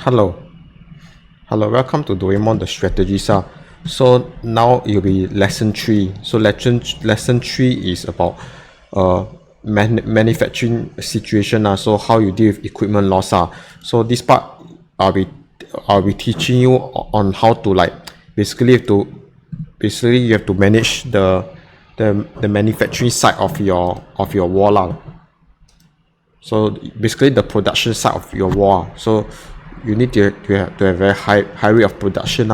Hello, welcome to Doraemon the strategies. So now it will be lesson 3. So lesson 3 is about manufacturing situation. So how you deal with equipment loss. So this part I'll be teaching you on how to basically you have to manage the manufacturing side of your wall. So basically the production side of your wall. So you need to have a very high rate of production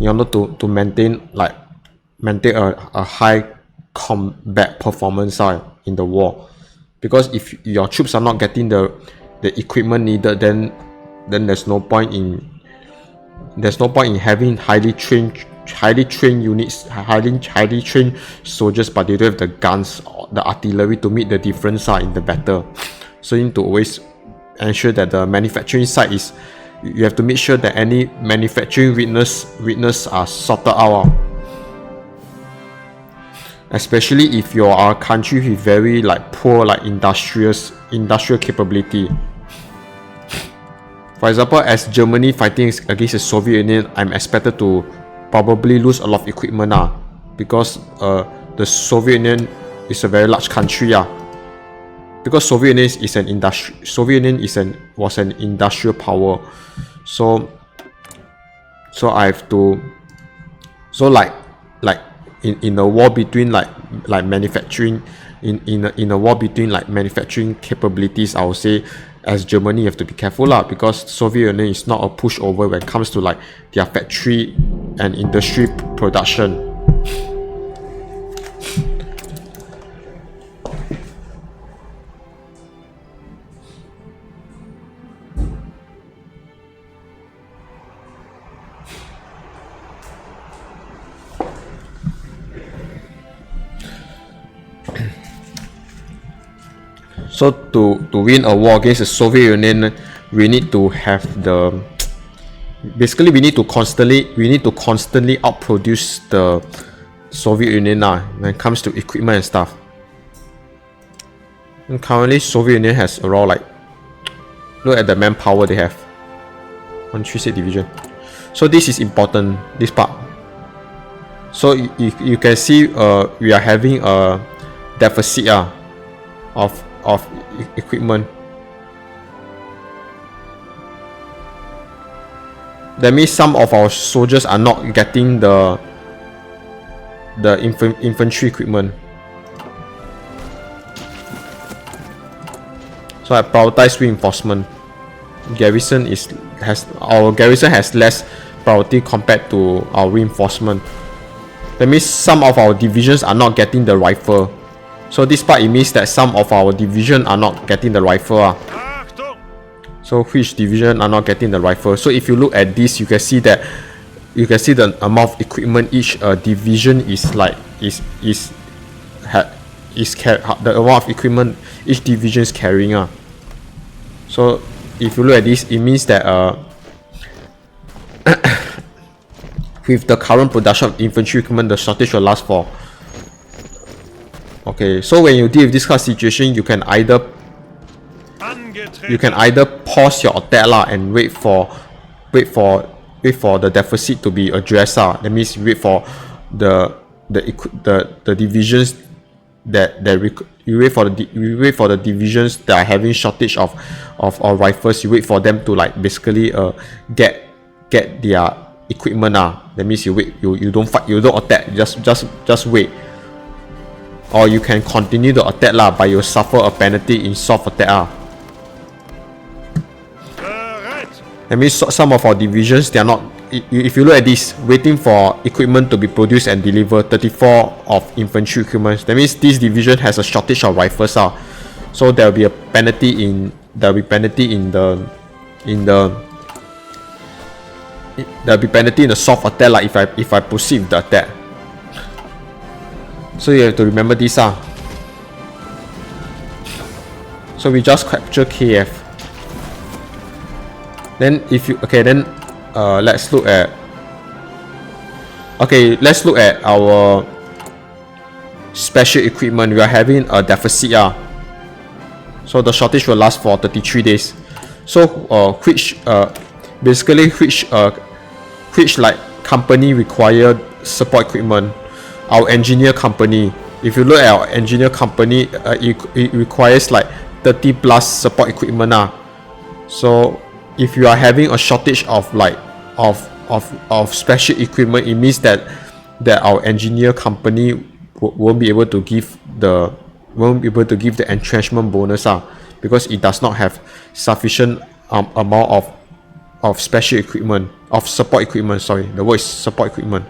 in order to maintain a high combat performance in the war. Because if your troops are not getting the equipment needed, then there's no point in having highly trained units, highly trained soldiers, but they don't have the guns or the artillery to meet the difference in the battle. So you need to always ensure that the manufacturing side is, you have to make sure that any manufacturing weakness are sorted out. Especially if you are a country with very poor industrial capability. For example, as Germany fighting against the Soviet Union, I'm expected to probably lose a lot of equipment because the Soviet Union is a very large country because Soviet Union was an industrial power. So I have to, in a war between manufacturing, in a war between manufacturing capabilities, I would say as Germany you have to be careful because Soviet Union is not a pushover when it comes to their factory and industry production. So to win a war against the Soviet Union, we need to have we need to constantly outproduce the Soviet Union when it comes to equipment and stuff. And currently Soviet Union has around look at the manpower they have. 136 division. So this is important, this part. So you can see we are having a deficit of equipment. That means some of our soldiers are not getting the infantry equipment. So I prioritize reinforcement. Our garrison has less priority compared to our reinforcement. That means some of our divisions are not getting the rifle. So this part, it means that some of our division are not getting the rifle. So which division are not getting the rifle? So if you look at this, you can see the amount of equipment each division the amount of equipment each division is carrying. So if you look at this, it means that with the current production of infantry equipment, the shortage will last for. Okay, so when you deal with this kind of situation, you can either pause your attack and wait for the deficit to be addressed. That means you wait for the divisions you wait for the divisions that are having shortage of rifles. You wait for them to basically get their equipment. That means you wait, you don't fight, you don't attack, just wait. Or you can continue the attack but you'll suffer a penalty in soft attack. That means some of our divisions, they are not. If you look at this, waiting for equipment to be produced and delivered, 34 of infantry equipment. That means this division has a shortage of rifles. So there will be a penalty in the soft attack if I proceed with the attack. So you have to remember this. So we just capture KF. Then let's look at our special equipment. We are having a deficit. So the shortage will last for 33 days. So basically which like company require support equipment? Our engineer company. If you look at our engineer company, it requires like 30 plus support equipment. So if you are having a shortage of like of special equipment, it means that our engineer company won't be able to give the entrenchment bonus, because it does not have sufficient amount of special equipment, of support equipment. Sorry, the word is support equipment.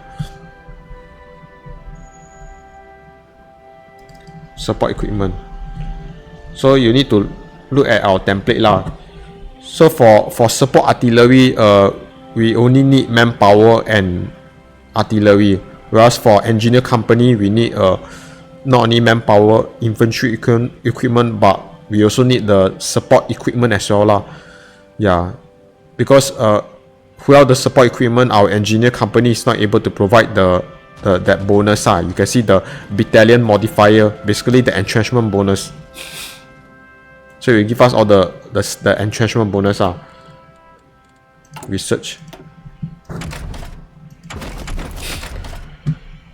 So you need to look at our template lah. So for support artillery, we only need manpower and artillery, whereas for engineer company we need not only manpower, infantry equipment, but we also need the support equipment as well lah. Yeah, because without the support equipment, our engineer company is not able to provide that bonus. You can see the battalion modifier, basically the entrenchment bonus. So it will give us all the entrenchment bonus. Research.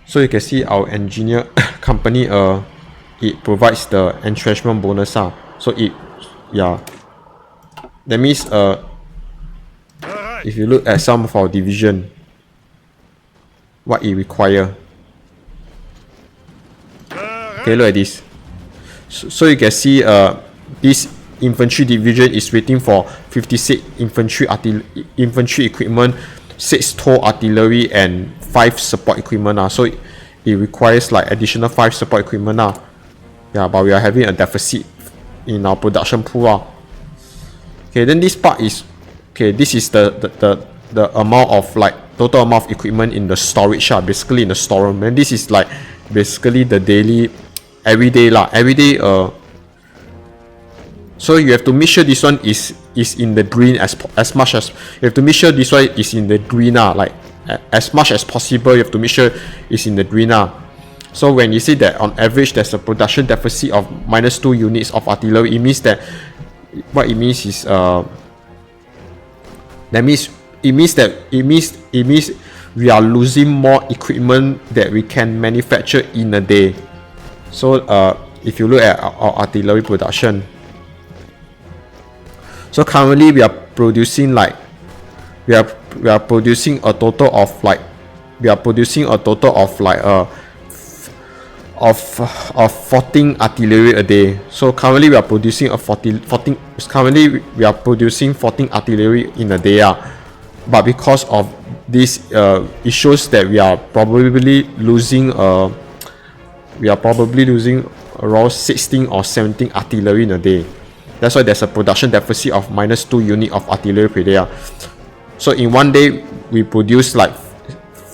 So you can see our engineer company, it provides the entrenchment bonus. So that means if you look at some of our division, what it require. Okay, look at this. So you can see this infantry division is waiting for 56 infantry equipment, 6 TOW artillery, and 5 support equipment. So it requires like additional 5 support equipment. Yeah, but we are having a deficit in our production pool. Okay, then this part is, okay, this is the amount of like total amount of equipment in the storage, basically in the storeroom. And this is like basically the daily, everyday. So you have to make sure this one is in the green as much as you have to make sure this one is in the green. Like as much as possible, you have to make sure it's in the green. So when you see that on average there's a production deficit of -2 units of artillery, it means that what it means is it means we are losing more equipment that we can manufacture in a day. So if you look at our artillery production, so currently we are producing like we are producing a total of like 14 artillery a day. So currently we are producing producing 14 artillery in a day. But because of this, it shows that we are probably losing around 16 or 17 artillery in a day. That's why there's a production deficit of -2 unit of artillery per day. So in one day we produce like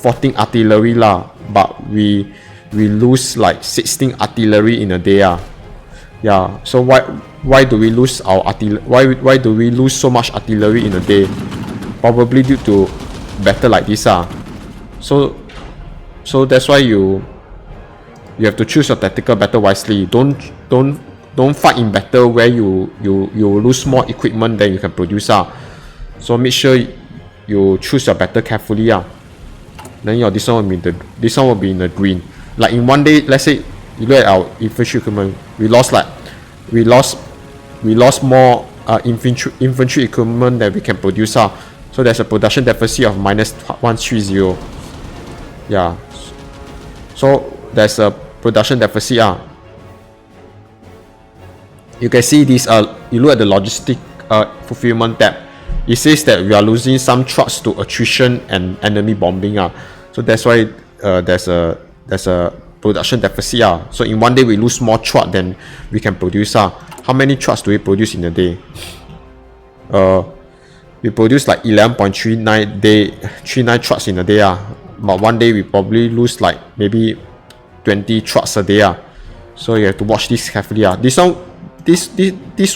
14 artillery but we lose like 16 artillery in a day. Yeah, so why do we lose our artillery? Why do we lose so much artillery in a day? Probably due to battle like this. So that's why you have to choose your tactical battle wisely. Don't fight in battle where you lose more equipment than you can produce. So make sure you choose your battle carefully. Then this one will be in the green. Like in one day, let's say you look at our infantry equipment, we lost more infantry equipment that we can produce. So there's a production deficit of -130. Yeah, so there's a production deficit. You can see this. You look at the logistic fulfillment tab. It says that we are losing some trucks to attrition and enemy bombing. So that's why there's a production deficit. So in one day we lose more truck than we can produce. How many trucks do we produce in a day? We produce like 11.39 trucks in a day. But one day we probably lose like maybe 20 trucks a day. So you have to watch this carefully. This one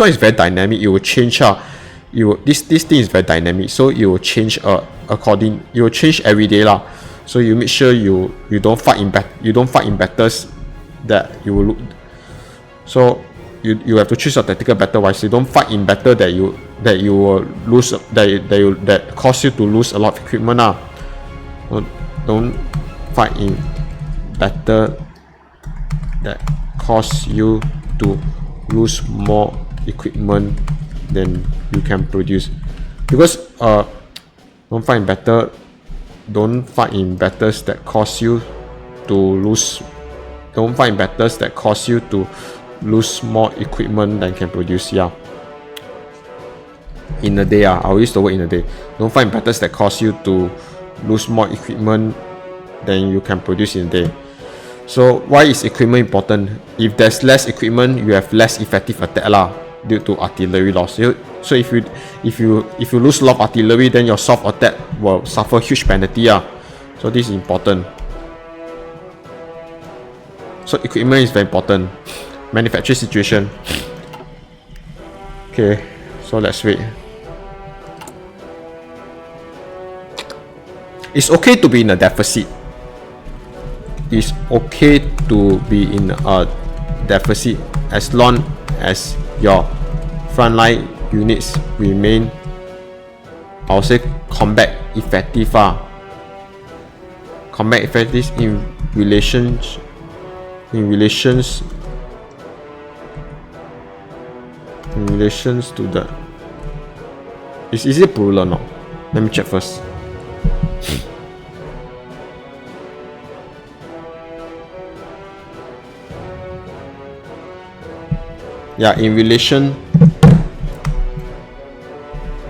is very dynamic. It will change. This thing is very dynamic, so it will change It will change every day. So you make sure you don't fight in battles that you will look. So you have to choose your tactical battle wisely. Don't fight in battle that you will lose, that cause you to lose a lot of equipment. Don't fight in battle that cause you to lose more equipment than you can produce. Because don't fight in battles that cause you to lose. Don't fight in battles that cause you to lose more equipment than can produce. Yeah. In a day, I'll use the word in a day. Don't fight in battles that cause you to lose more equipment than you can produce in a day. So why is equipment important? If there's less equipment, you have less effective attack due to artillery loss. So if you lose a lot of artillery, then your soft attack will suffer huge penalty. So this is important. So equipment is very important. Manufacturing situation. Okay, so let's wait. It's okay to be in a deficit. It's okay to be in a deficit as long as your frontline units remain, I would say, combat effective. Combat effective in relations to the. Is it plural or not? Let me check first. Yeah, in relation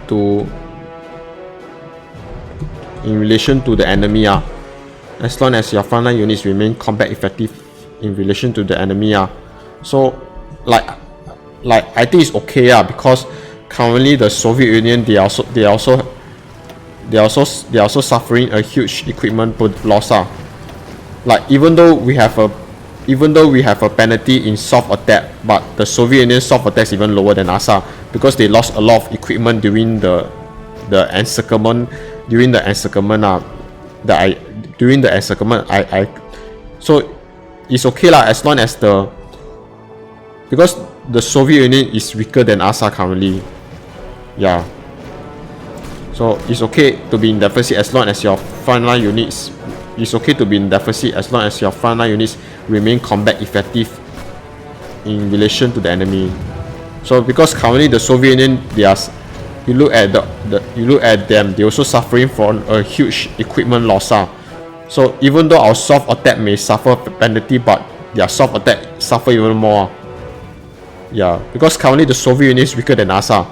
to the enemy. As long as your frontline units remain combat effective in relation to the enemy. So like I think it's okay because currently the Soviet Union they are also suffering a huge equipment loss. Like even though we have a penalty in soft attack, but the Soviet Union soft attack is even lower than us because they lost a lot of equipment during the encirclement. So it's okay as long as because the Soviet Union is weaker than us currently. Yeah. So it's okay to be in deficit as long as your frontline units. It's okay to be in deficit as long as your frontline units remain combat effective in relation to the enemy. So because currently the Soviet Union, you look at them, they also suffering from a huge equipment loss. So even though our soft attack may suffer penalty, but their soft attack suffer even more. Yeah, because currently the Soviet Union is weaker than us. So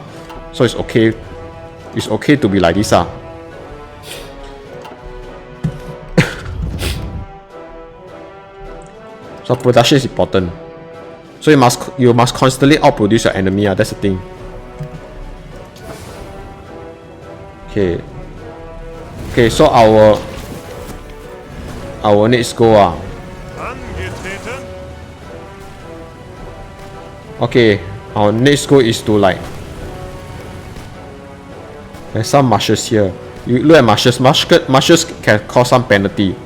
it's okay. It's okay to be like this. So production is important. So you must constantly outproduce your enemy. That's the thing. Okay. So our next goal. Okay, our next goal is to there's some marshes here. You look at marshes. Marshes can cause some penalty,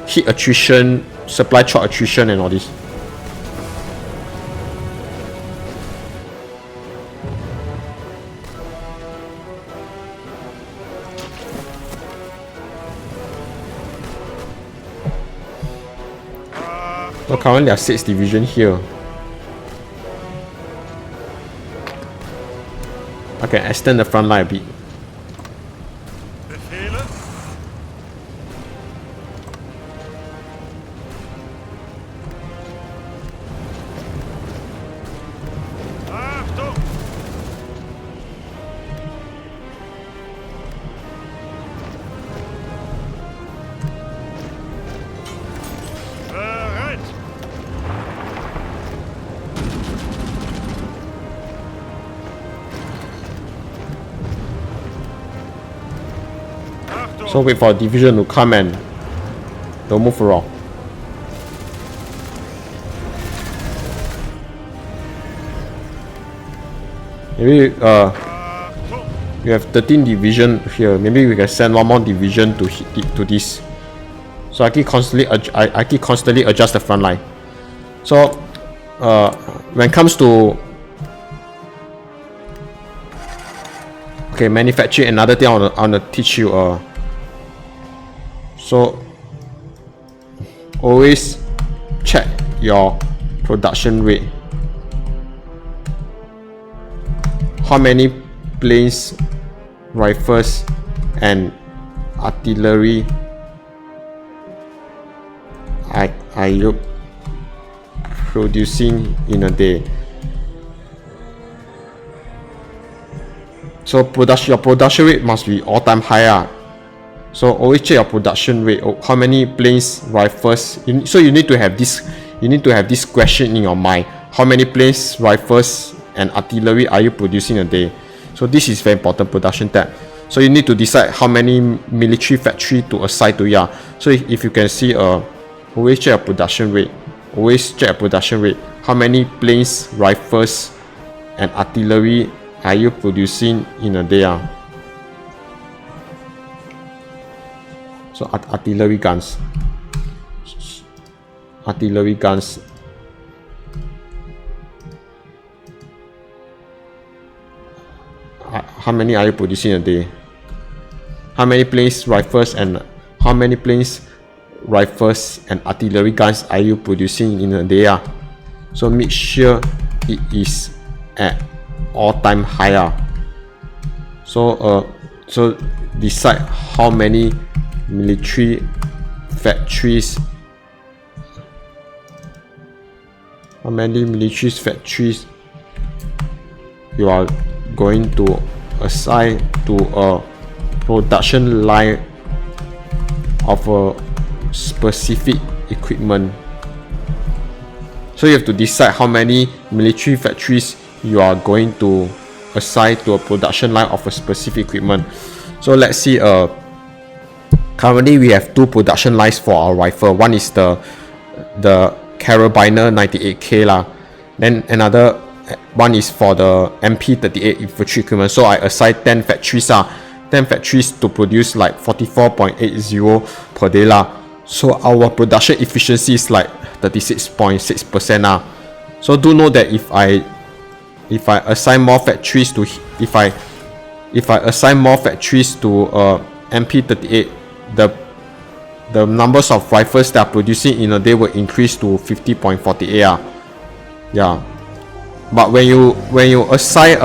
heat attrition, supply truck attrition, and all this. So currently there are 6 divisions here. I can extend the front line a bit. So wait for a division to come and don't move around. Maybe we have 13 division here. Maybe we can send one more division to hit to this. So I keep constantly adjust the front line. So when it comes to manufacturing, another thing I wanna teach you. So always check your production rate. How many planes, rifles, and artillery are you producing in a day? So your production rate must be all-time high. So always check your production rate. How many planes, rifles? So you need to have this. You need to have this question in your mind. How many planes, rifles, and artillery are you producing a day? So this is very important production tab. So you need to decide how many military factory to assign to ya. So if you can see, always check your production rate. Always check your production rate. How many planes, rifles, and artillery are you producing in a day? So artillery guns. Artillery guns. How many are you producing a day? How many planes, rifles, and artillery guns are you producing in a day? So make sure it is at all-time high. So decide how many military factories you are going to assign to a production line of a specific equipment. So you have to decide how many military factories you are going to assign to a production line of a specific equipment. So let's see, currently we have two production lines for our rifle. One is the Carabiner 98K lah. Then another one is for the MP38 infantry equipment. So I assign 10 factories to produce like 44.80 per day lah. So our production efficiency is like 36.6%. So do know that if I assign more factories to MP38, the numbers of rifles that are producing in a day will increase to 50.48. Yeah. But when you assign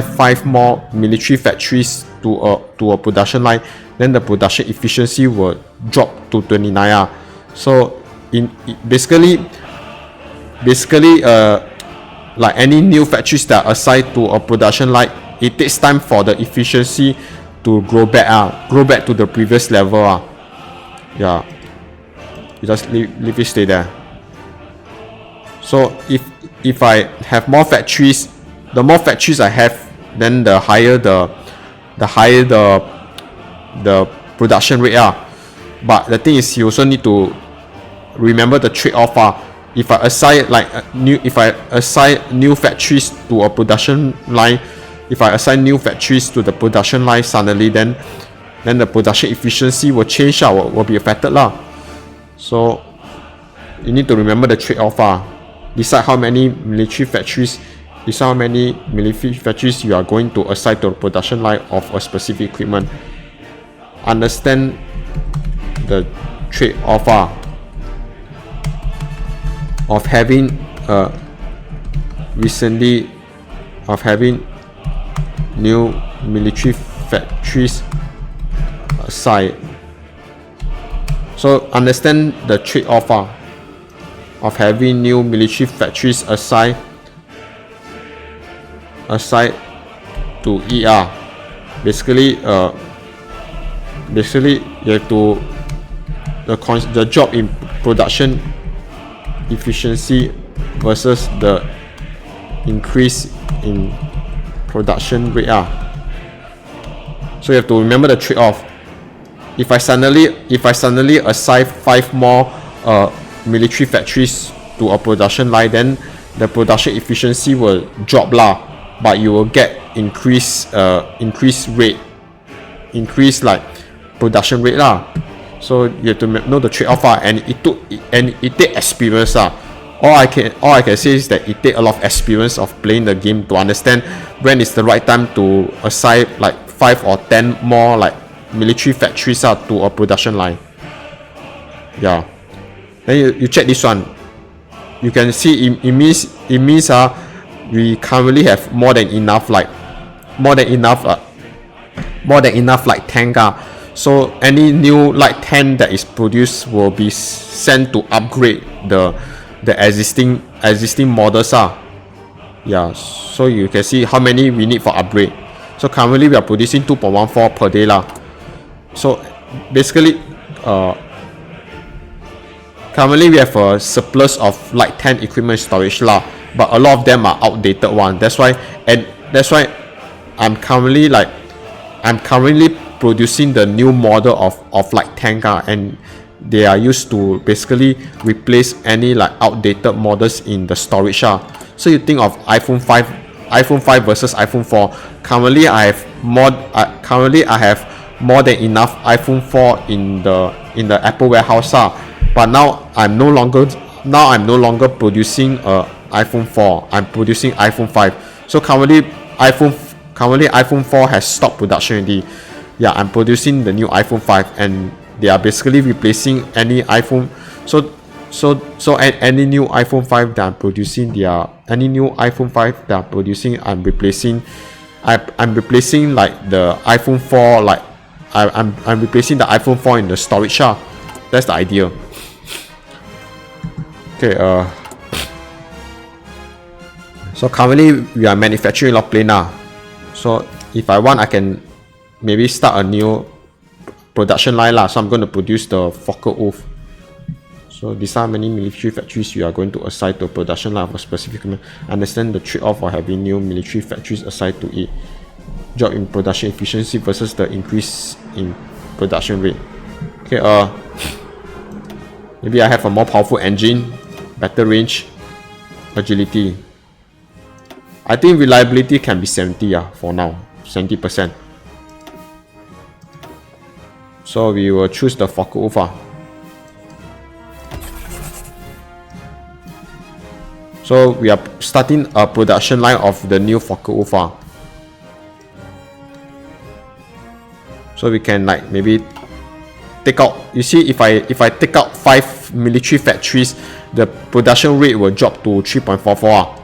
5 more military factories to a production line, then the production efficiency will drop to 29. So basically like any new factories that are assigned to a production line, it takes time for the efficiency to grow back to the previous level. Yeah, you just leave it stay there. So if I have more factories, the more factories I have, then the higher the production rate. But the thing is, you also need to remember the trade-off. If I assign new factories to a production line, if I assign new factories to the production line suddenly, then the production efficiency will change, will be affected lah. So you need to remember the trade-off. Decide how many military factories you are going to assign to a production line of a specific equipment. Understand the trade-off of having new military factories assigned. So understand the trade-off of having new military factories assigned to ER. Basically you have to the drop in production efficiency versus the increase in production rate. So you have to remember the trade-off. If I suddenly assign 5 more military factories to a production line, then the production efficiency will drop lah, but you will get increased production rate lah. So you have to know the trade-off and it takes experience. all I can say is that it takes a lot of experience of playing the game to understand when is the right time to assign like 5 or 10 more like military factories to a production line. Yeah. Then you check this one. You can see it means we currently have more than enough like tank. So any new light tank that is produced will be sent to upgrade the existing models. Yeah, so you can see how many we need for upgrade. So currently we are producing 2.14 per day So basically currently we have a surplus of light tank equipment storage but a lot of them are outdated one. That's why I'm currently producing the new model of light tank and they are used to basically replace any like outdated models in the storage. So you think of iPhone 5 versus iPhone 4. Currently I have more than enough iPhone 4 in the Apple warehouse. But now I'm no longer producing iPhone 4. I'm producing iPhone 5. So currently iPhone 4 has stopped production already. Yeah, I'm producing the new iPhone 5 and they are basically replacing any iPhone. So any new iPhone 5 that I'm producing, I'm replacing like the iPhone 4, like I'm replacing the iPhone 4 in the storage. That's the idea. Okay, so currently we are manufacturing a lot of plane So if I want, I can maybe start a new production line So I'm going to produce the Focke-Wulf. So these are many military factories we are going to assign to a production line of a specific command. Understand the trade-off for having new military factories assigned to it. Drop in production efficiency versus the increase in production rate. Okay, maybe I have a more powerful engine, better range, agility. I think reliability can be 70 for now, 70%. So we will choose the Focke-Wulf. So we are starting a production line of the new Focke-Wulf. So we can like maybe take out, you see, if I take out 5 military factories, the production rate will drop to 3.44.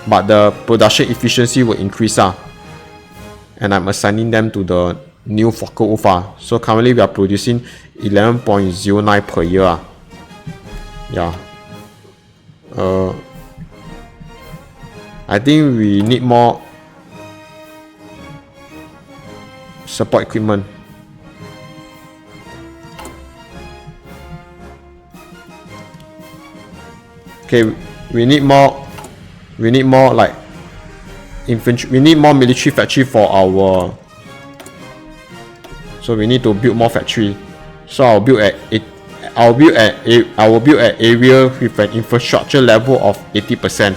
But the production efficiency will increase. And I'm assigning them to the new Focke-Wulf. So currently we are producing 11.09 per year. Yeah. I think we need more support equipment. Okay, we need more like infantry. We need more military factory for our. So we need to build more factory. So I will build at area with an infrastructure level of 80%,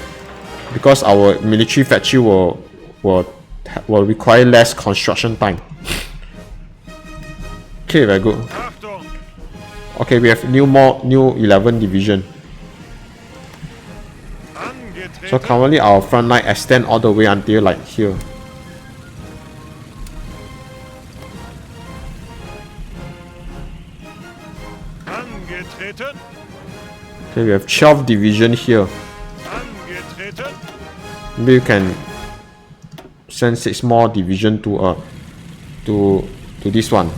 because our military factory will require less construction time. Okay, very good. Okay, we have new 11 division. So currently our front line extend all the way until like here. Okay, we have 12 division here. Maybe you can send 6 more division to this one.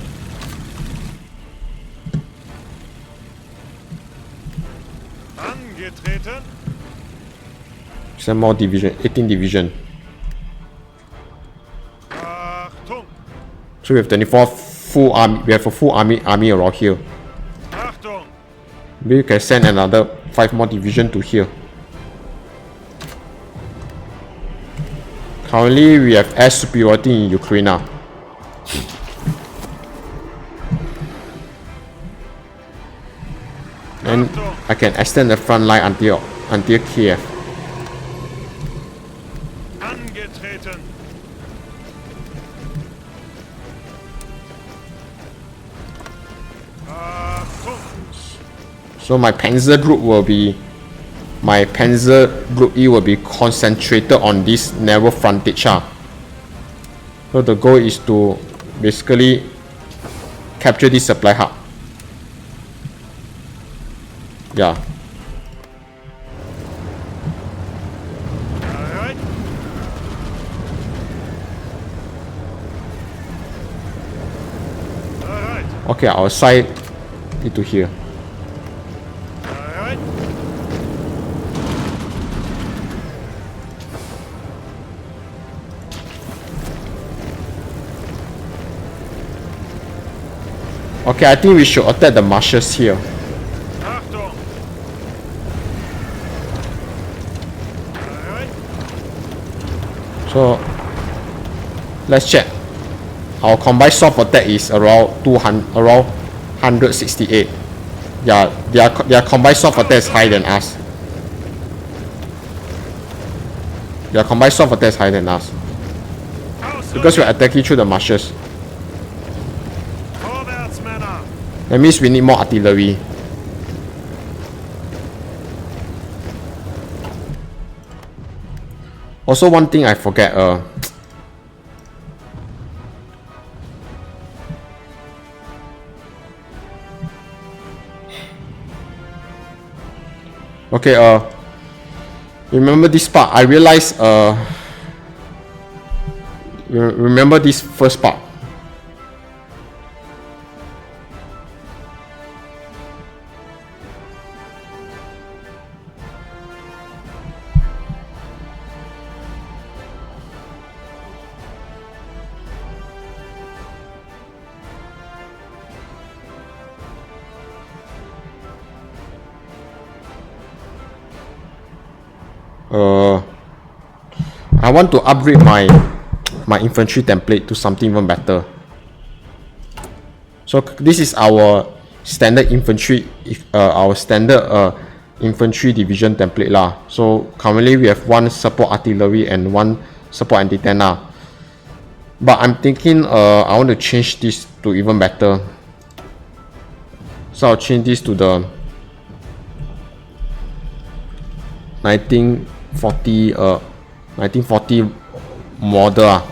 Send more division, 18 division. So we have 24 full army. We have a full army around here. Maybe you can send another 5 more division to here. Currently we have air superiority in Ukraine now. And I can extend the front line until Kiev. So my Panzer group will be my Panzer Group E will be concentrated on this narrow frontage. So the goal is to basically capture this supply hub. Yeah. Okay, our side need to here. Okay, I think we should attack the marshes here. So let's check. Our combined soft attack is around 168. Yeah, their combined soft attack is higher than us. Their combined soft attack is higher than us. Because we're attacking through the marshes. That means we need more artillery. Also, one thing I forget, okay, remember this part. I realized, remember this first part. I want to upgrade my infantry template to something even better. So this is our standard infantry, infantry division template lah. So currently we have one support artillery and one support anti-tank lah. But I'm thinking I want to change this to even better. So I'll change this to the 1940 model.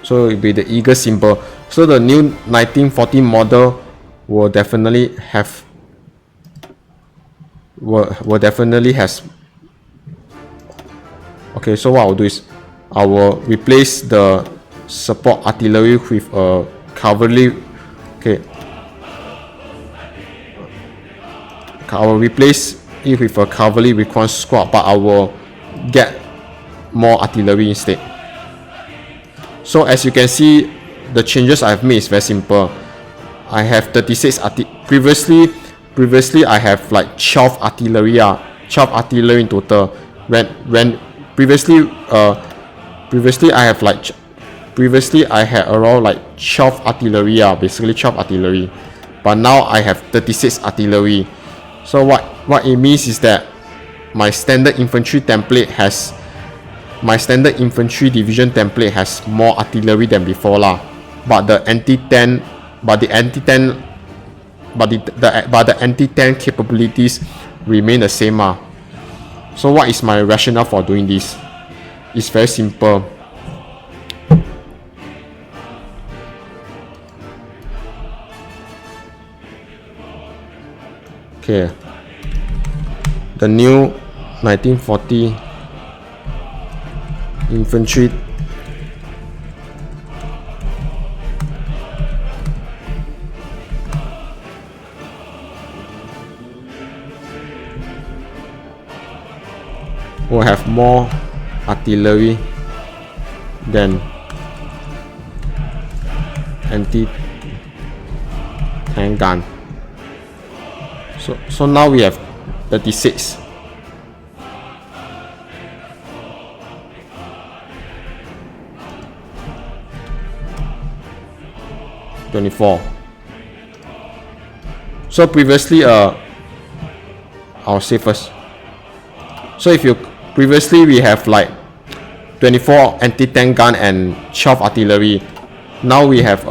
So it'll be the eagle symbol. So the new 1940 model will definitely have okay, so what I'll do is I will replace the support artillery with a cavalry. Okay, I will replace it with a cavalry recon squad, but I will get more artillery instead. So as you can see, the changes I've made is very simple. I have 36 previously I have like 12 artillery, 12 artillery in total. When previously I had around like 12 artillery, basically 12 artillery, but now I have 36 artillery. So what it means is that my standard infantry division template has more artillery than before lah. But the anti-tank capabilities remain the same lah. So what is my rationale for doing this? It's very simple. Okay, the new 1940 infantry will have more artillery than anti-tank gun. So now we have 36. So previously I'll say first. So if you previously we have like 24 anti-tank gun and 12 artillery. Now we have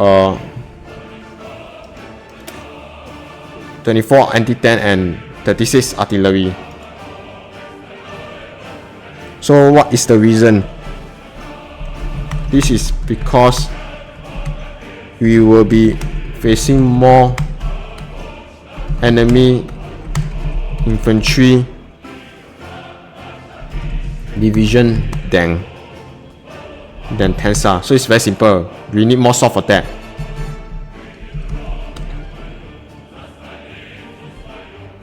24 anti-tank and 36 artillery. So what is the reason? This is because we will be facing more enemy infantry division than tanks. So it's very simple. We need more soft attack.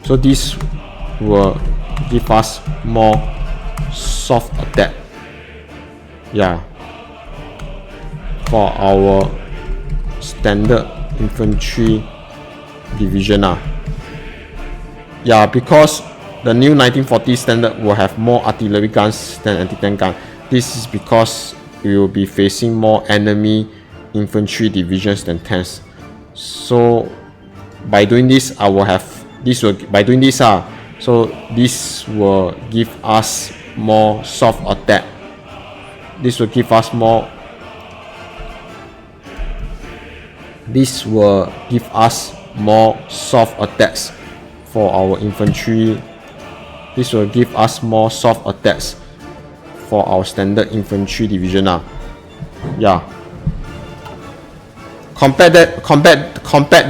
So this will give us more soft attack. Yeah. For our standard infantry division. Yeah, because the new 1940 standard will have more artillery guns than anti-tank gun. This is because we will be facing more enemy infantry divisions than tanks. So by doing this, so this will give us more soft attack. This will give us more soft attacks for our infantry. This will give us more soft attacks for our standard infantry division. Yeah. Compare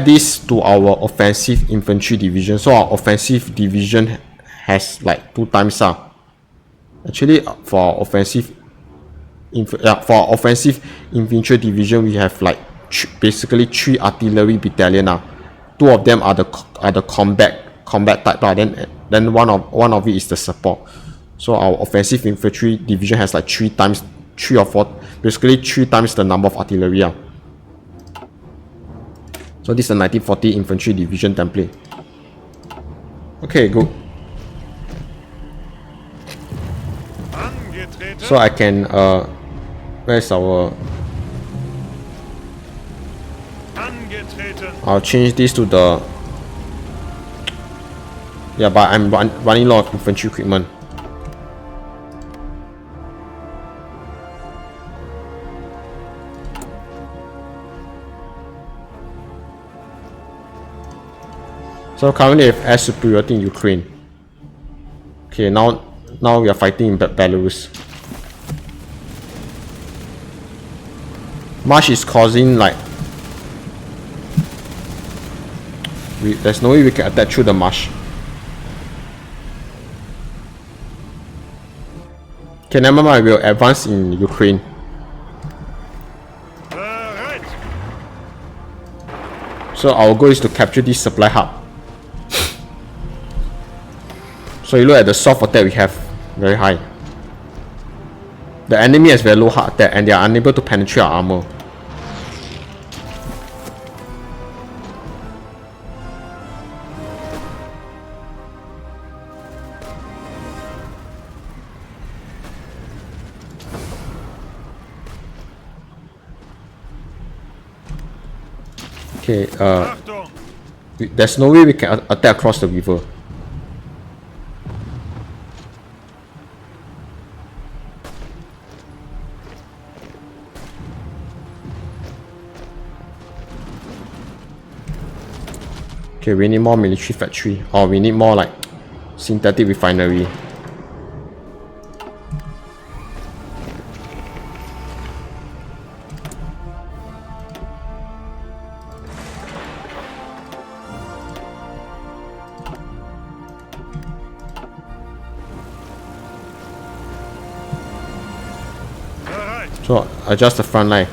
this to our offensive infantry division. So our offensive division has like 2 times. Actually, for our offensive infantry division, we have like basically 3 artillery battalion. 2 of them are the combat type. Then one of it is the support. So our offensive infantry division has like 3 times the number of artillery. So this is the 1940 infantry division template. Okay, good. So I can where's our I'll change this to the but I'm running a lot of infantry equipment. So currently we have air superiority in Ukraine. Okay, now we are fighting in Belarus. March is causing like there's no way we can attack through the marsh. Okay, never mind, we'll advance in Ukraine. So our goal is to capture this supply hub. So you look at the soft attack we have, very high. The enemy has very low hard attack and they are unable to penetrate our armor. Okay, there's no way we can attack across the river. Okay, we need more military factory, or we need more like synthetic refinery. So adjust the front line.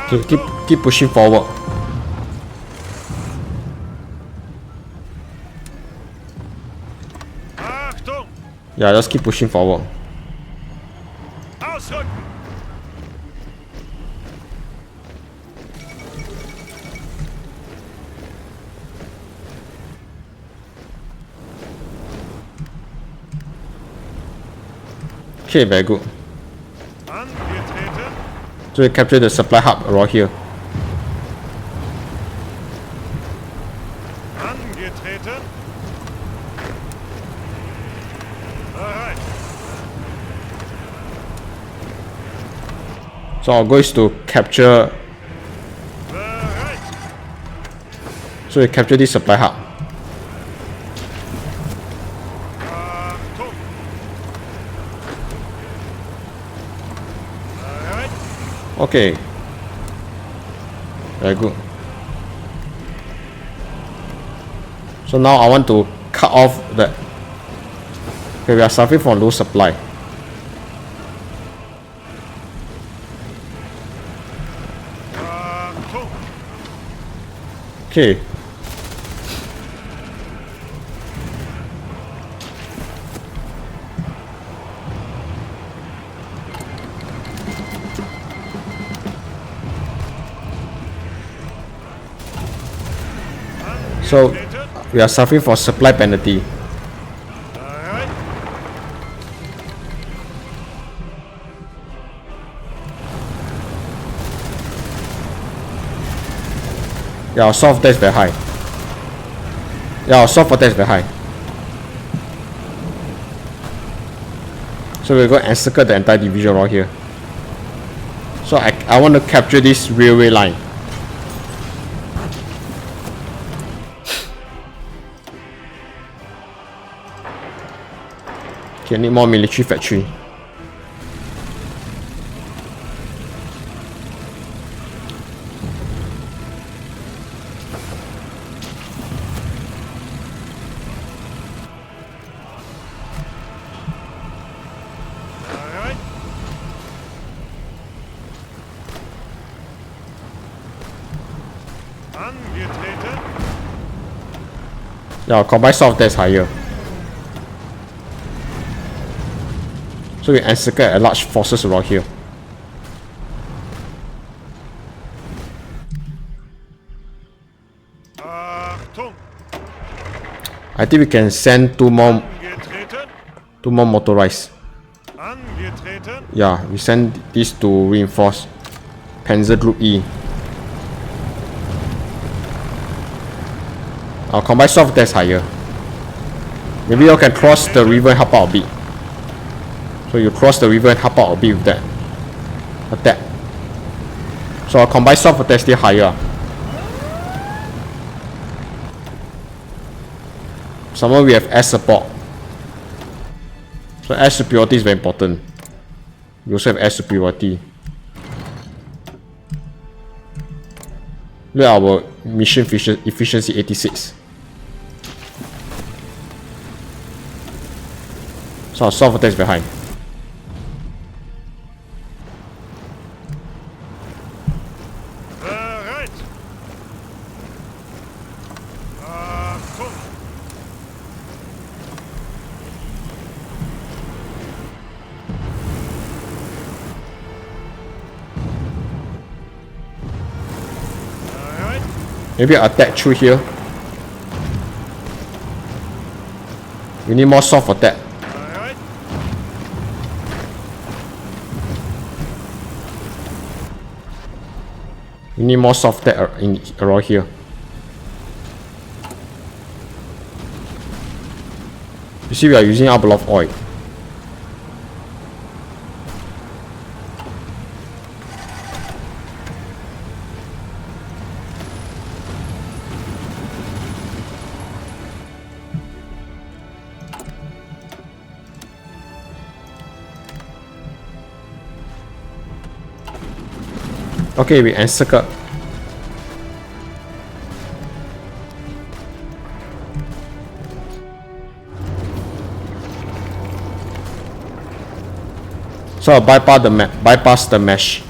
Okay, keep pushing forward. Yeah, just keep pushing forward. Okay, very good. Angetreten. So we capture the supply hub around here. Angetreten. Bereit. So our goal is to capture. Bereit. So we capture this supply hub. Achtung. Bereit. Okay. Very good. So now I want to cut off the. Okay, we are suffering from low supply. Achtung. Okay. So we are suffering for supply penalty. Bereit. Yeah, our soft debt is very high. Yeah, our soft debt is very high. So we're going to encircle the entire division right here. So I want to capture this railway line. Okay, I need more military factory. Bereit. Angetreten. Yeah, our combined soft debt is higher. So we encircle a large forces around here. Achtung. I think we can send two more Angetreten. motorized. Angetreten. Yeah, we send this to reinforce Panzer Group E. Our combined soft debt is higher. Maybe you can cross the river and help out a bit. So you cross the river and help out a bit with that attack. So our combined soft attack is still higher. Somewhere we have air support. So air superiority is very important. We also have air superiority. Look at our mission efficiency 86. So our soft attack is very high. Bereit. Achtung. Bereit. Maybe attack through here. We need more soft attack. Bereit. We need more soft attack around here. You see, we are using up a lot of oil. Okay, we encircle. So I bypass the mesh.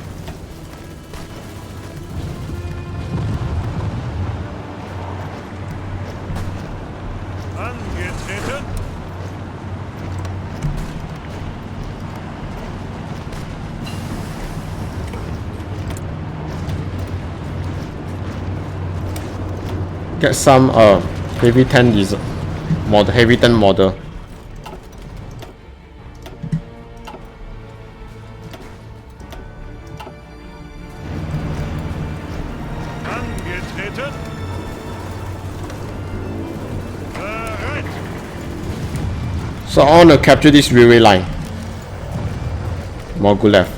Angetreten. Get some heavy tank model, heavy tank model. So I want to capture this railway line. More go left.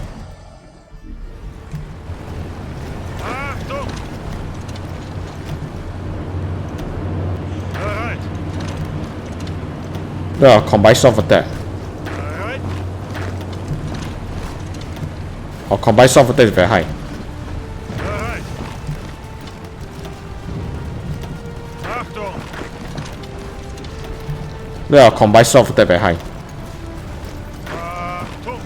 Achtung! Bereit. Yeah, combined soft attack. Bereit. Our combined soft attack is very high. Bereit. Achtung! Yeah, our combined soft attack very high. Achtung!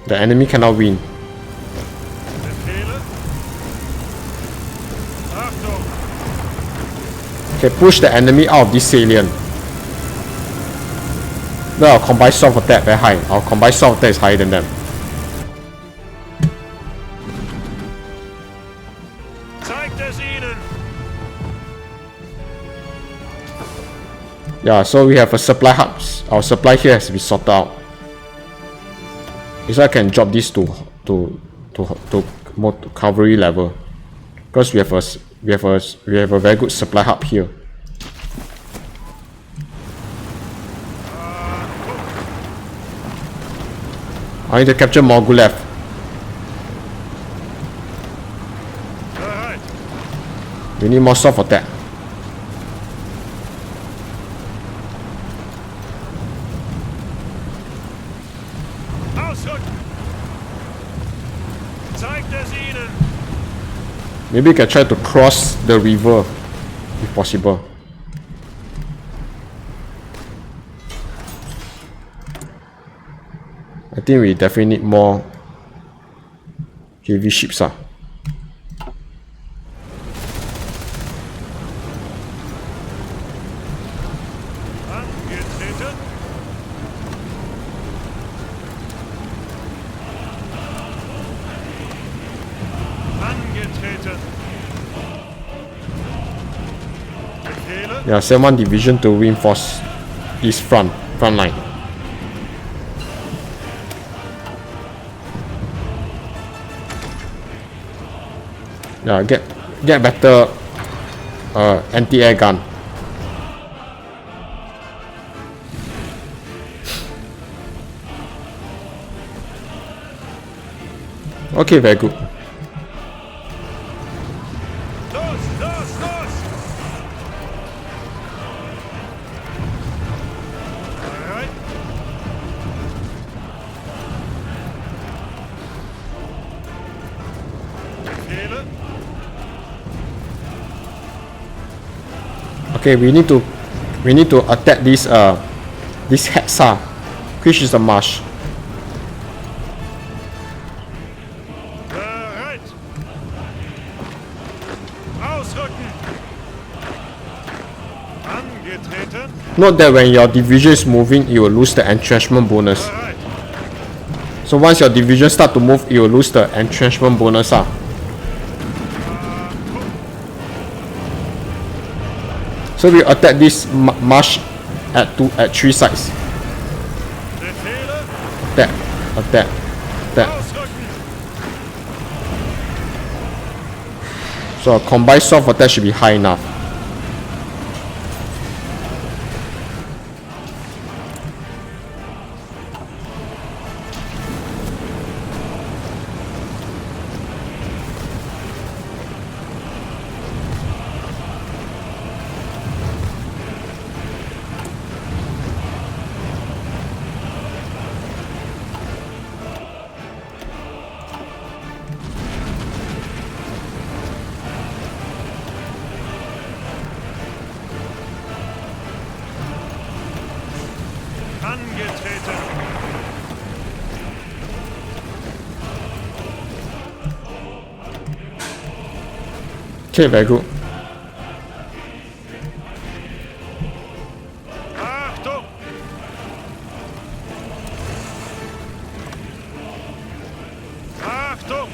The enemy cannot win. Befehle. Achtung! Okay, push the enemy out of this salient. No, our combined soft attack very high. Our combined soft attack is higher than them. Zeigt es ihnen! Yeah, so we have a supply hubs. Our supply here has to be sorted out. So I can drop this to more to cavalry level, because we have a very good supply hub here. I need to capture Mogulev. Bereit. We need more soft attack. Ausrücken! Zeigt es ihnen! Maybe we can try to cross the river if possible. I think we definitely need more heavy ships. Angetreten! Angetreten! Befehle! Yeah, send one division to reinforce east front line. Yeah, get better anti-air gun. Okay, very good. Los, los, los! Bereit? Befehle! Okay, we need to attack this Hexa, which is a marsh. Bereit! Ausrücken! Angetreten! Note that when your division is moving, you will lose the entrenchment bonus. Bereit! So once your division start to move, you will lose the entrenchment bonus. So we attack this marsh at 3 sides. Befehle! Attack, attack, attack. Ausrücken! So a combined soft attack should be high enough. Angetreten! Okay, very good. Achtung! Achtung!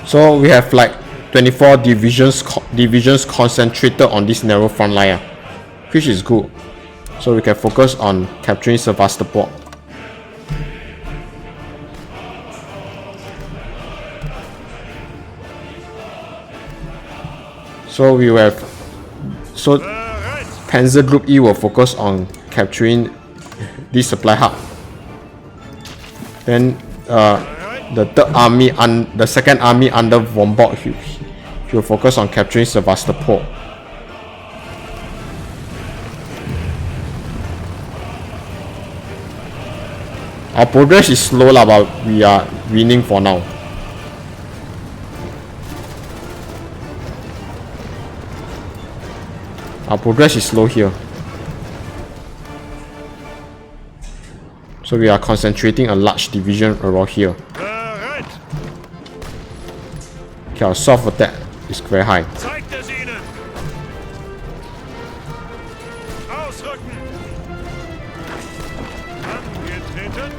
So we have like 24 divisions concentrated on this narrow front line, which is good. So we can focus on capturing Sevastopol. So we will have, so Bereit. Panzer Group E will focus on capturing this supply hub. Then the third army and the second army under von Bock, he will focus on capturing Sevastopol. Our progress is slow lah, but we are winning for now. Our progress is slow here. So we are concentrating a large division around here. Bereit. Okay, our soft attack is very high. Zeigt es ihnen. Ausrücken. Angetreten.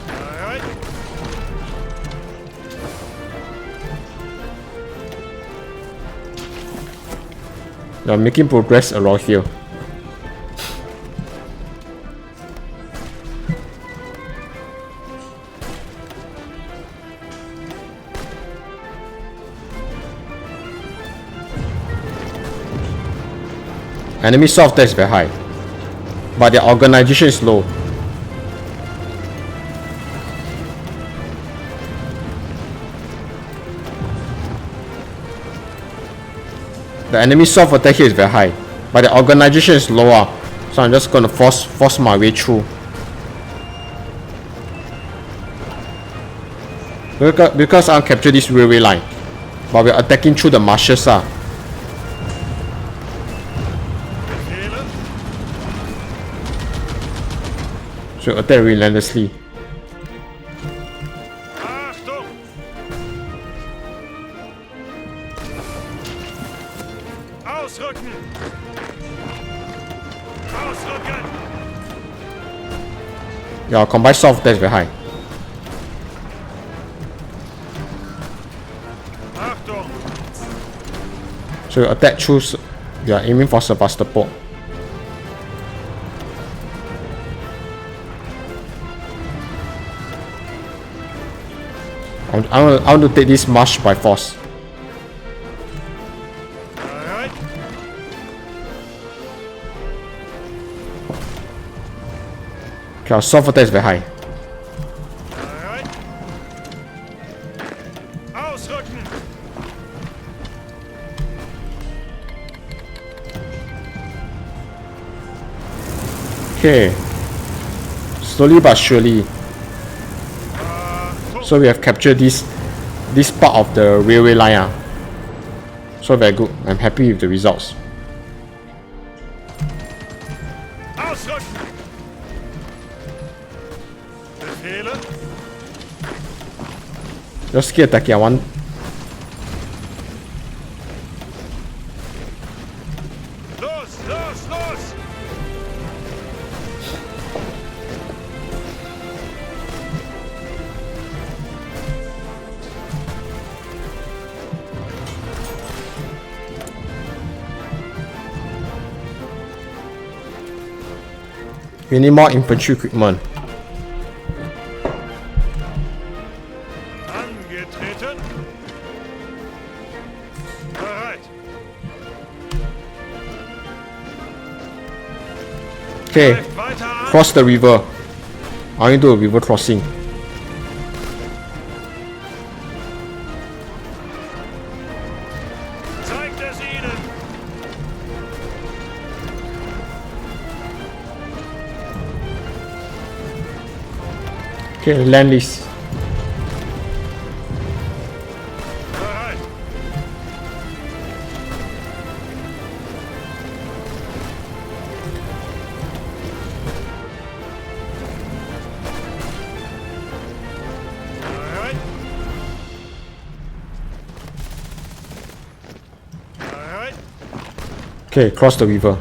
Bereit. We are making progress around here. Enemy soft attack is very high, but their organization is low. The enemy soft attack here is very high, but the organization is lower. So I'm just gonna force my way through. Because I'll capture this railway line, but we're attacking through the marshes. Befehle. So attack relentlessly. Achtung. Ausrücken. Ausrücken. Yeah, our combined soft attack is very high. Achtung. So you attack through. We are aiming for Sevastopol. I want to take this march by force. Bereit. Okay, our soft attack is very high. Bereit. Ausrücken. Okay. Slowly but surely. So we have captured this part of the railway line. So very good. I'm happy with the results. Ausrücken. Befehle. Just keep attacking. I want. Los, los, los. We need more infantry equipment. Angetreten. Bereit. Okay, Greift weiter an. cross the river. I need to do a river crossing. Zeigt es ihnen. Okay, land lease. Bereit. Bereit. Bereit. Okay, cross the river.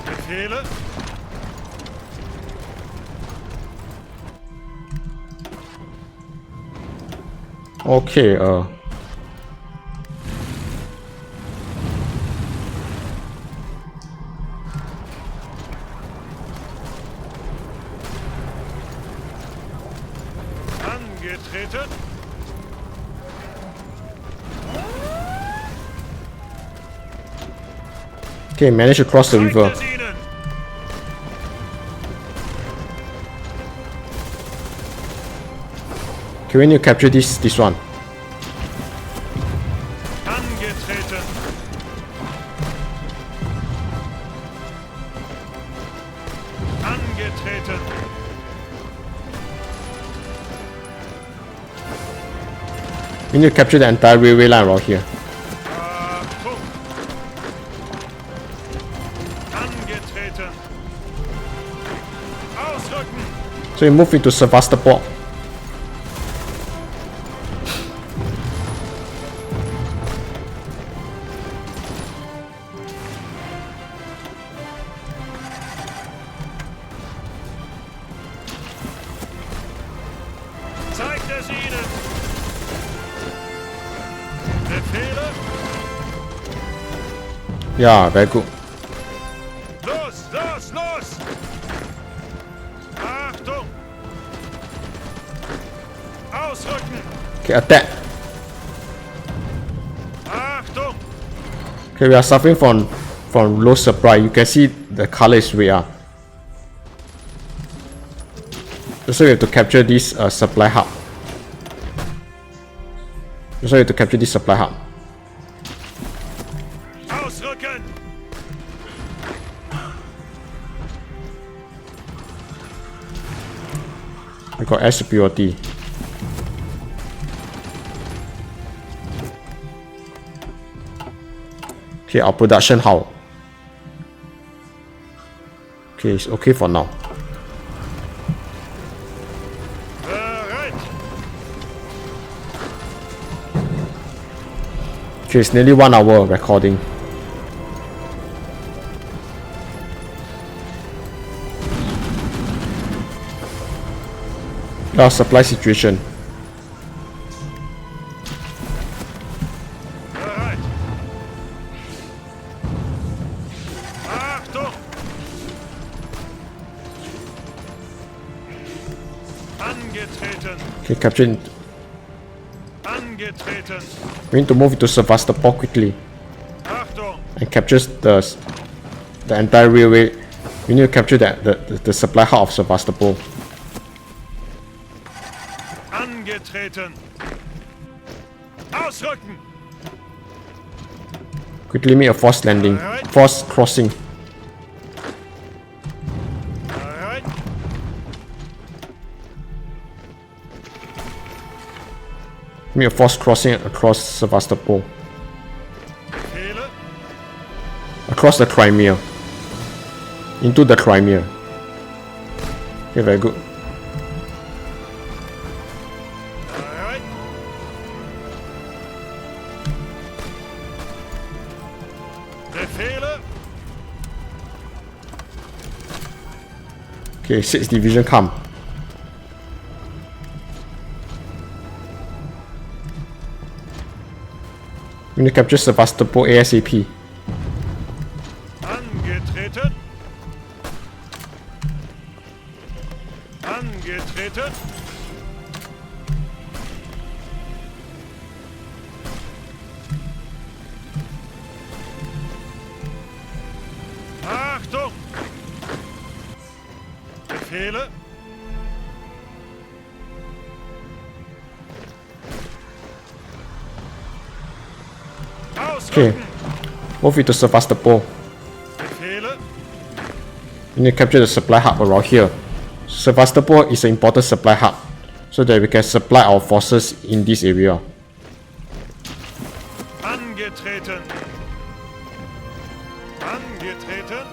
Befehle. Okay, Angetreten. Okay, manage to cross the Zeigt river. es ihnen. Okay, we need to capture this one. Angetreten. Angetreten. We need to capture the entire railway line around here. Achtung. Angetreten. Ausrücken. So we move into Sevastopol. Zeigt es ihnen. Befehle. Yeah, very good. Los, los, los. Achtung. Ausrücken. Okay, attack. Achtung. Okay, we are suffering from low supply. You can see the color is red. So we have to capture this supply hub. So we have to capture this supply hub. Ausrücken. I got air superiority. Okay, our production how? Okay, it's okay for now. Bereit. Okay, it's nearly 1 hour recording. Our supply situation. Bereit. Achtung. Angetreten. Okay, capture. Angetreten. We need to move to Sevastopol quickly Achtung. and capture the entire railway. We need to capture the supply hub of Sevastopol. Angetreten. Ausrücken. Quickly make a forced landing, forced crossing. Bereit. Make a forced crossing across Sevastopol, Befehle. across the Crimea, into the Crimea. Okay, very good. Bereit. Befehle. Okay, 6th Division come. We need to capture Sevastopol ASAP. Angetreten. Angetreten. Achtung. Befehle. Okay, Ausrücken. move it to Sevastopol. Befehle. We need to capture the supply hub around here. Sevastopol is an important supply hub, so that we can supply our forces in this area. Angetreten. Angetreten.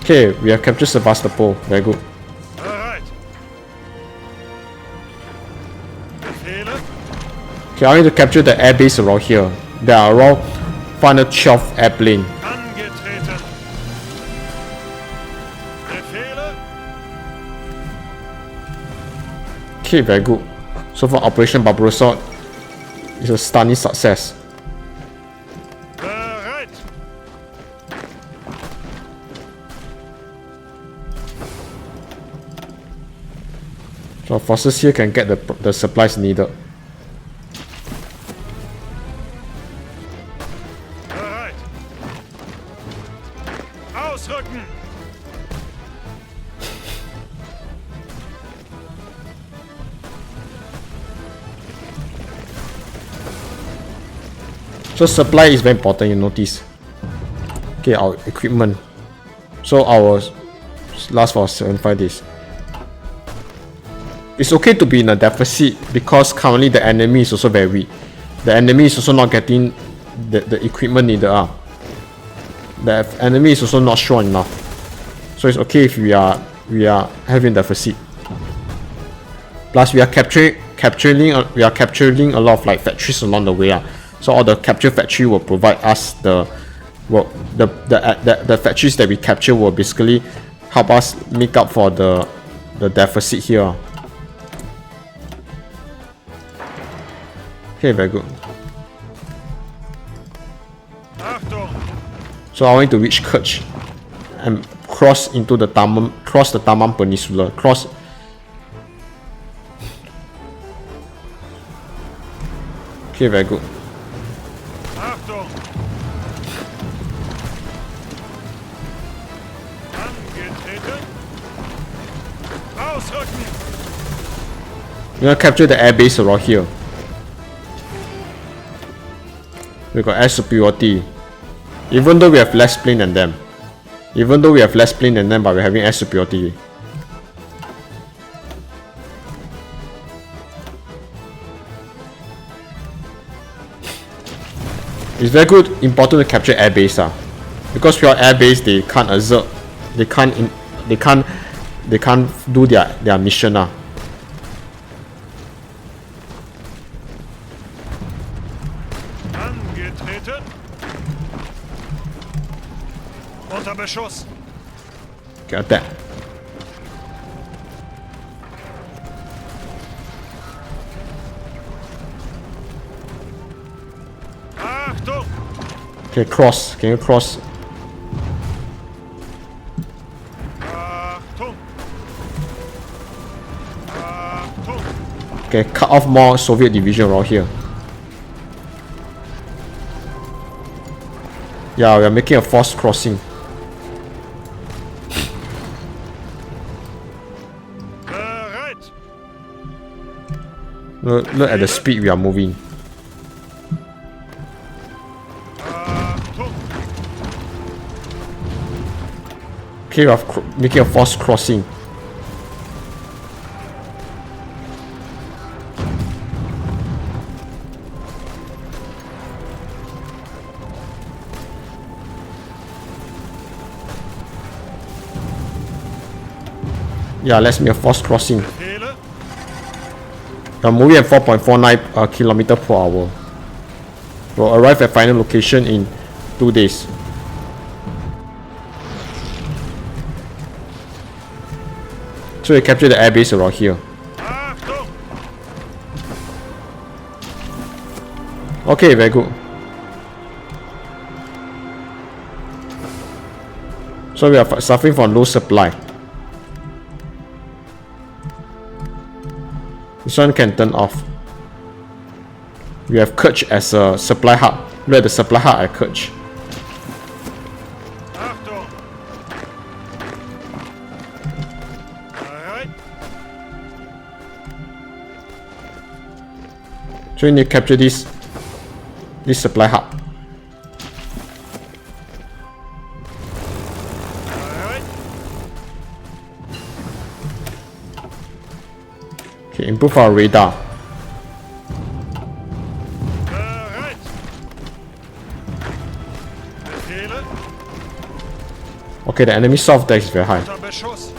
Okay, we have captured Sevastopol. Very good. Bereit. Befehle. Okay, I need to capture the air base around here. There are around 512 airplanes. Angetreten. Befehle. Okay, very good. So far, Operation Barbarossa is a stunning success. Bereit. So forces here can get the supplies needed. Bereit. Ausrücken. So supply is very important, you notice. Okay, our equipment. So our last for 75 days. It's okay to be in a deficit because currently the enemy is also very weak. The enemy is also not getting the equipment needed. The enemy is also not strong enough. So it's okay if we are having deficit. Plus we are capturing a lot of like factories along the way. So all the capture factory will provide us the factories that we capture will basically help us make up for the deficit here. Okay, very good. Achtung. So I want to reach Kerch and cross into the Taman Peninsula. Okay, very good. Achtung. Angetreten. Ausrücken. We're gonna capture the air base around here. We got air superiority. Even though we have less plane than them. But we're having air superiority. It's very good, important to capture air base, because without air base they can't exert, they can't do their mission. Angetreten. Unter Beschuss. Okay, attack. Achtung. Okay, cross. Can you cross? Achtung. Achtung. Okay, cut off more Soviet division around here. Yeah, we are making a forced crossing. Bereit. Look at the speed we are moving. Achtung. Okay, we are making a forced crossing. Yeah, let's make a forced crossing. Befehle. We are moving at 4.49 kilometer per hour. We'll arrive at final location in 2 days. So we capture the airbase around here. Achtung. Okay, very good. So we are suffering from low supply. This one can turn off. We have Kerch as a supply hub. Look at the supply hub at Kerch. Achtung. Bereit. So we need to capture this supply hub. Bereit. Okay, improve our radar. Bereit. Befehle. Okay, the enemy soft deck is very high. Unter Beschuss.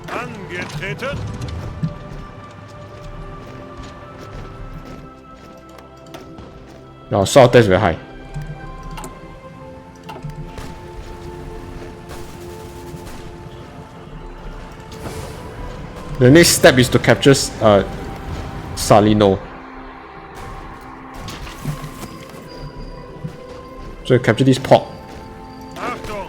Angetreten. No, soft deck is very high. The next step is to capture Salino. So capture this port. Achtung.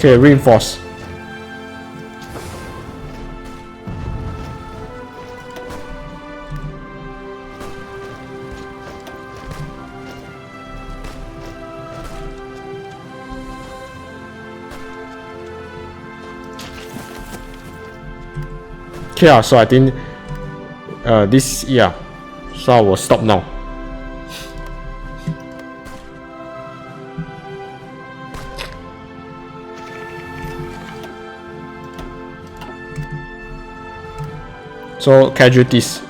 Okay, reinforce. Okay, so I think this, yeah, so I will stop now. So casualties.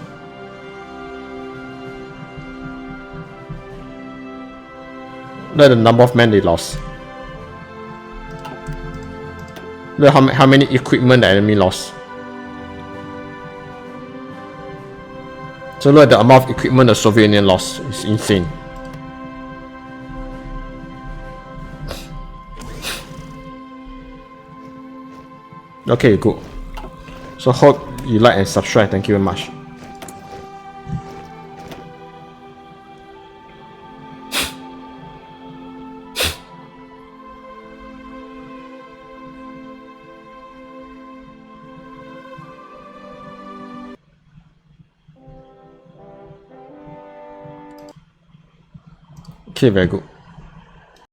Look at the number of men they lost. Look how many equipment the enemy lost. So look at the amount of equipment the Soviet Union lost. It's insane. Okay, good. So hope you like and subscribe. Thank you very much. Okay, very good.